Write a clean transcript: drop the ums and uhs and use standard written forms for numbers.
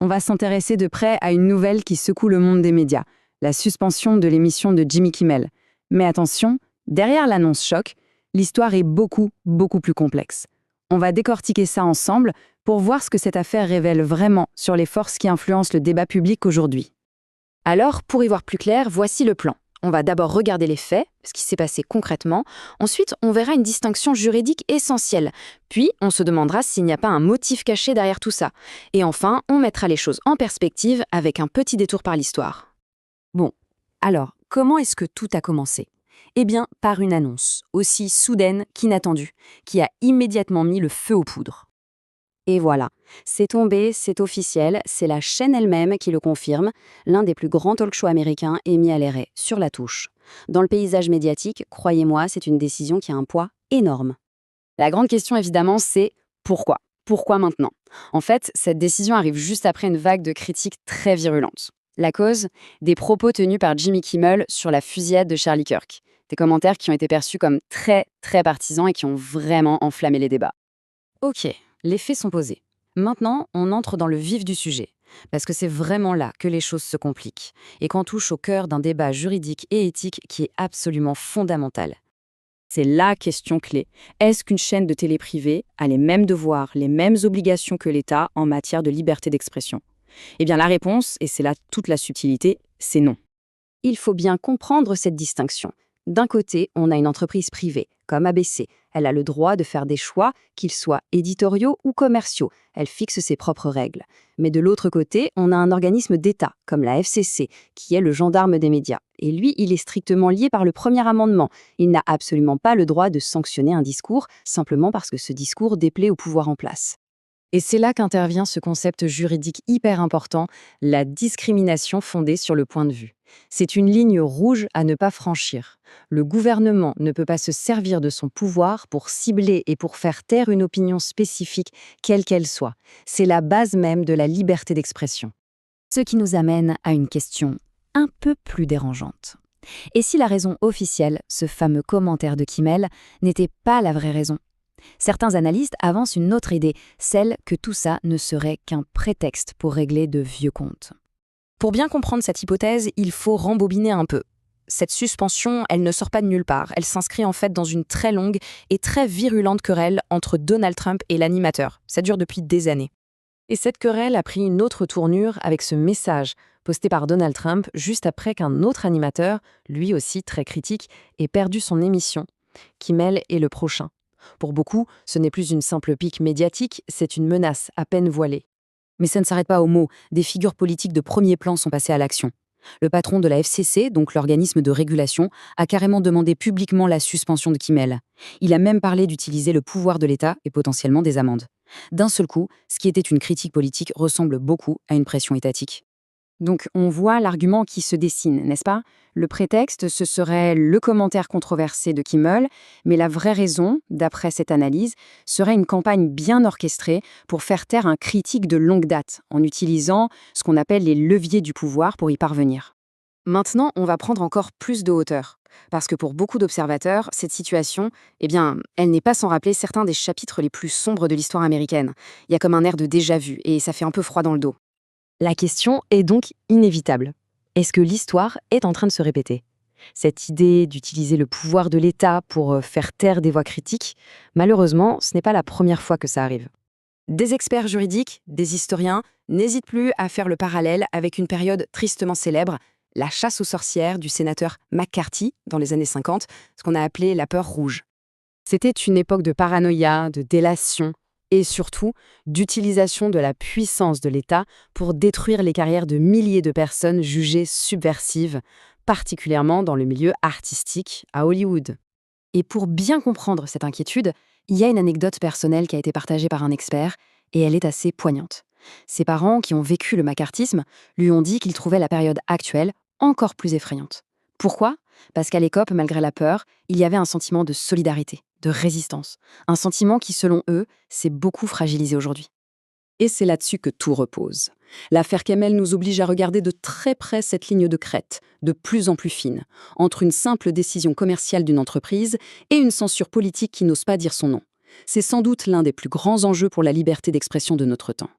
On va s'intéresser de près à une nouvelle qui secoue le monde des médias, la suspension de l'émission de Jimmy Kimmel. Mais attention, derrière l'annonce choc, l'histoire est beaucoup plus complexe. On va décortiquer ça ensemble pour voir ce que cette affaire révèle vraiment sur les forces qui influencent le débat public aujourd'hui. Alors, pour y voir plus clair, voici le plan. On va d'abord regarder les faits, ce qui s'est passé concrètement. Ensuite, on verra une distinction juridique essentielle. Puis, on se demandera s'il n'y a pas un motif caché derrière tout ça. Et enfin, on mettra les choses en perspective avec un petit détour par l'histoire. Bon, alors, comment est-ce que tout a commencé ? Eh bien, par une annonce, aussi soudaine qu'inattendue, qui a immédiatement mis le feu aux poudres. Et voilà, c'est tombé, c'est officiel, c'est la chaîne elle-même qui le confirme. L'un des plus grands talk-shows américains est mis à l'arrêt, sur la touche. Dans le paysage médiatique, croyez-moi, c'est une décision qui a un poids énorme. La grande question, évidemment, c'est pourquoi ? Pourquoi maintenant ? En fait, cette décision arrive juste après une vague de critiques très virulentes. La cause ? Des propos tenus par Jimmy Kimmel sur la fusillade de Charlie Kirk. Des commentaires qui ont été perçus comme très partisans et qui ont vraiment enflammé les débats. Ok. Les faits sont posés. Maintenant, on entre dans le vif du sujet, parce que c'est vraiment là que les choses se compliquent, et qu'on touche au cœur d'un débat juridique et éthique qui est absolument fondamental. C'est la question clé. Est-ce qu'une chaîne de télé privée a les mêmes devoirs, les mêmes obligations que l'État en matière de liberté d'expression ? Eh bien, la réponse, et c'est là toute la subtilité, c'est non. Il faut bien comprendre cette distinction. D'un côté, on a une entreprise privée, comme ABC. Elle a le droit de faire des choix, qu'ils soient éditoriaux ou commerciaux. Elle fixe ses propres règles. Mais de l'autre côté, on a un organisme d'État, comme la FCC, qui est le gendarme des médias. Et lui, il est strictement lié par le premier amendement. Il n'a absolument pas le droit de sanctionner un discours, simplement parce que ce discours déplaît au pouvoir en place. Et c'est là qu'intervient ce concept juridique hyper important, la discrimination fondée sur le point de vue. C'est une ligne rouge à ne pas franchir. Le gouvernement ne peut pas se servir de son pouvoir pour cibler et pour faire taire une opinion spécifique, quelle qu'elle soit. C'est la base même de la liberté d'expression. Ce qui nous amène à une question un peu plus dérangeante. Et si la raison officielle, ce fameux commentaire de Kimmel, n'était pas la vraie raison ? Certains analystes avancent une autre idée, celle que tout ça ne serait qu'un prétexte pour régler de vieux comptes. Pour bien comprendre cette hypothèse, il faut rembobiner un peu. Cette suspension, elle ne sort pas de nulle part. Elle s'inscrit en fait dans une très longue et très virulente querelle entre Donald Trump et l'animateur. Ça dure depuis des années. Et cette querelle a pris une autre tournure avec ce message posté par Donald Trump juste après qu'un autre animateur, lui aussi très critique, ait perdu son émission. Kimmel est le prochain. Pour beaucoup, ce n'est plus une simple pique médiatique, c'est une menace à peine voilée. Mais ça ne s'arrête pas aux mots, des figures politiques de premier plan sont passées à l'action. Le patron de la FCC, donc l'organisme de régulation, a carrément demandé publiquement la suspension de Kimmel. Il a même parlé d'utiliser le pouvoir de l'État et potentiellement des amendes. D'un seul coup, ce qui était une critique politique ressemble beaucoup à une pression étatique. Donc on voit l'argument qui se dessine, n'est-ce pas ? Le prétexte, ce serait le commentaire controversé de Kimmel, mais la vraie raison, d'après cette analyse, serait une campagne bien orchestrée pour faire taire un critique de longue date, en utilisant ce qu'on appelle les leviers du pouvoir pour y parvenir. Maintenant, on va prendre encore plus de hauteur, parce que pour beaucoup d'observateurs, cette situation, elle n'est pas sans rappeler certains des chapitres les plus sombres de l'histoire américaine. Il y a comme un air de déjà-vu, et ça fait un peu froid dans le dos. La question est donc inévitable. Est-ce que l'histoire est en train de se répéter ? Cette idée d'utiliser le pouvoir de l'État pour faire taire des voix critiques, malheureusement, ce n'est pas la première fois que ça arrive. Des experts juridiques, des historiens, n'hésitent plus à faire le parallèle avec une période tristement célèbre, la chasse aux sorcières du sénateur McCarthy dans les années 50, ce qu'on a appelé la peur rouge. C'était une époque de paranoïa, de délation, et surtout d'utilisation de la puissance de l'État pour détruire les carrières de milliers de personnes jugées subversives, particulièrement dans le milieu artistique à Hollywood. Et pour bien comprendre cette inquiétude, il y a une anecdote personnelle qui a été partagée par un expert, et elle est assez poignante. Ses parents, qui ont vécu le macartisme, lui ont dit qu'ils trouvaient la période actuelle encore plus effrayante. Pourquoi ? Parce qu'à l'époque, malgré la peur, il y avait un sentiment de solidarité, de résistance. Un sentiment qui, selon eux, s'est beaucoup fragilisé aujourd'hui. Et c'est là-dessus que tout repose. L'affaire Kimmel nous oblige à regarder de très près cette ligne de crête, de plus en plus fine, entre une simple décision commerciale d'une entreprise et une censure politique qui n'ose pas dire son nom. C'est sans doute l'un des plus grands enjeux pour la liberté d'expression de notre temps.